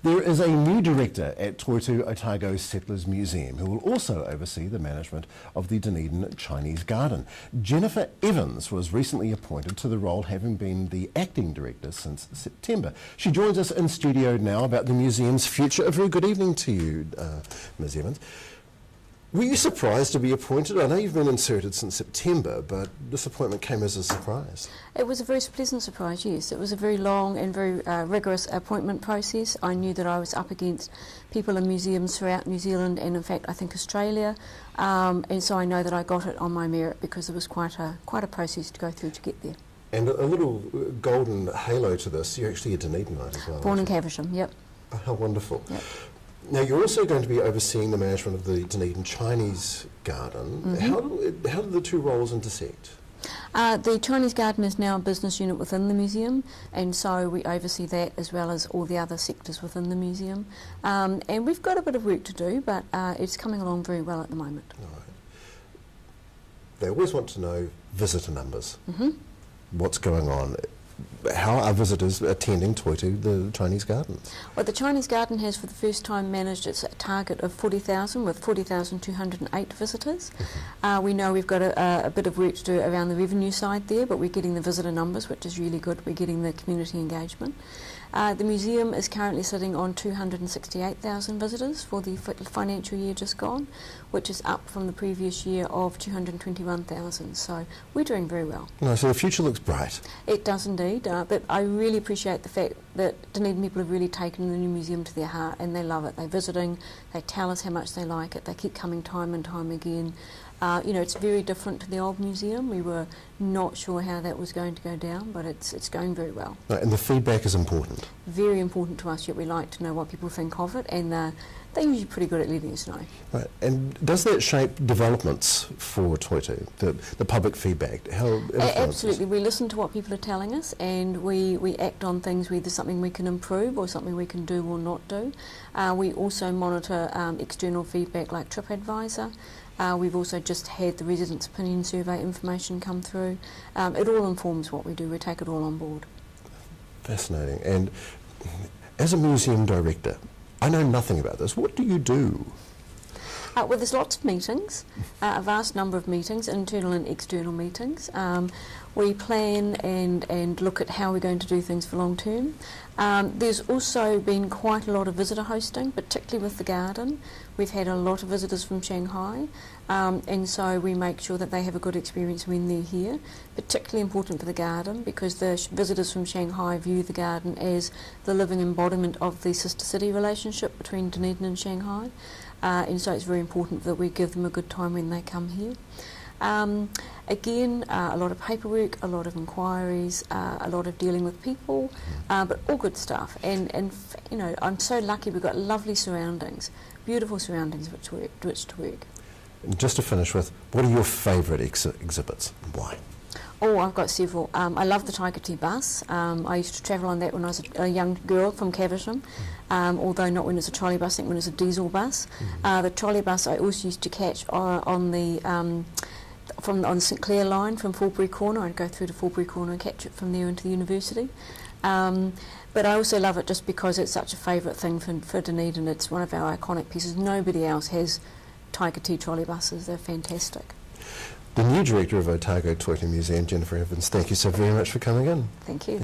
There is a new director at Toitu Otago Settlers Museum who will also oversee the management of the Dunedin Chinese Garden. Jennifer Evans was recently appointed to the role, having been the acting director since September. She joins us in studio now about the museum's future. A very good evening to you, Ms. Evans. Were you surprised to be appointed? I know you've been inserted since September, but this appointment came as a surprise. It was a very pleasant surprise, yes. It was a very long and very rigorous appointment process. I knew that I was up against people in museums throughout New Zealand and, in fact, I think Australia. And so I know that I got it on my merit because it was quite a process to go through to get there. And a little golden halo to this, you're actually a Dunedinite as well. Born in Caversham, yep. Oh, how wonderful. Yep. Now, you're also going to be overseeing the management of the Dunedin Chinese Garden. Mm-hmm. How do the two roles intersect? The Chinese Garden is now a business unit within the museum, and so we oversee that as well as all the other sectors within the museum. And we've got a bit of work to do, but it's coming along very well at the moment. All right. They always want to know visitor numbers. Mm-hmm. What's going on? How are visitors attending Toitu, the Chinese Garden? Well, the Chinese Garden has for the first time managed its target of 40,000 with 40,208 visitors. Mm-hmm. We know we've got a bit of work to do around the revenue side there, but we're getting the visitor numbers, which is really good. We're getting the community engagement. The museum is currently sitting on 268,000 visitors for the financial year just gone, which is up from the previous year of 221,000. So we're doing very well. No, so the future looks bright. It does indeed, but I really appreciate the fact that Dunedin people have really taken the new museum to their heart and they love it. They're visiting, they tell us how much they like it, they keep coming time and time again. You know, it's very different to the old museum. We were not sure how that was going to go down, but it's going very well. Right, and the feedback is important. Very important to us, yet we like to know what people think of it, and they're usually pretty good at letting us know. Right, and does that shape developments for Toitu, the public feedback? How Absolutely, we listen to what people are telling us, and we act on things, whether something we can improve or something we can do or not do. We also monitor external feedback like TripAdvisor. We've also just had the Residents' Opinion Survey information come through. It all informs what we do. We take it all on board. Fascinating. And as a museum director, I know nothing about this. What do you do? Well, there's lots of meetings, a vast number of meetings, internal and external meetings. We plan and look at how we're going to do things for long term. There's also been quite a lot of visitor hosting, particularly with the garden. We've had a lot of visitors from Shanghai, and so we make sure that they have a good experience when they're here. Particularly important for the garden because the visitors from Shanghai view the garden as the living embodiment of the sister city relationship between Dunedin and Shanghai. And so it's very important that we give them a good time when they come here. Again, a lot of paperwork, a lot of inquiries, a lot of dealing with people, but all good stuff. And you know, I'm so lucky we've got lovely surroundings, beautiful surroundings which to work. And just to finish with, what are your favourite exhibits and why? Oh, I've got several. I love the Tiger Tea bus. I used to travel on that when I was a young girl from Caversham, although not when it was a trolley bus, I think when it was a diesel bus. The trolley bus I also used to catch on the on St Clair line from Fulbury Corner. I'd go through to Fulbury Corner and catch it from there into the university. But I also love it just because it's such a favourite thing for Dunedin. It's one of our iconic pieces. Nobody else has Tiger Tea trolley buses. They're fantastic. The new director of Otago Toitu Museum, Jennifer Evans, thank you so very much for coming in. Thank you.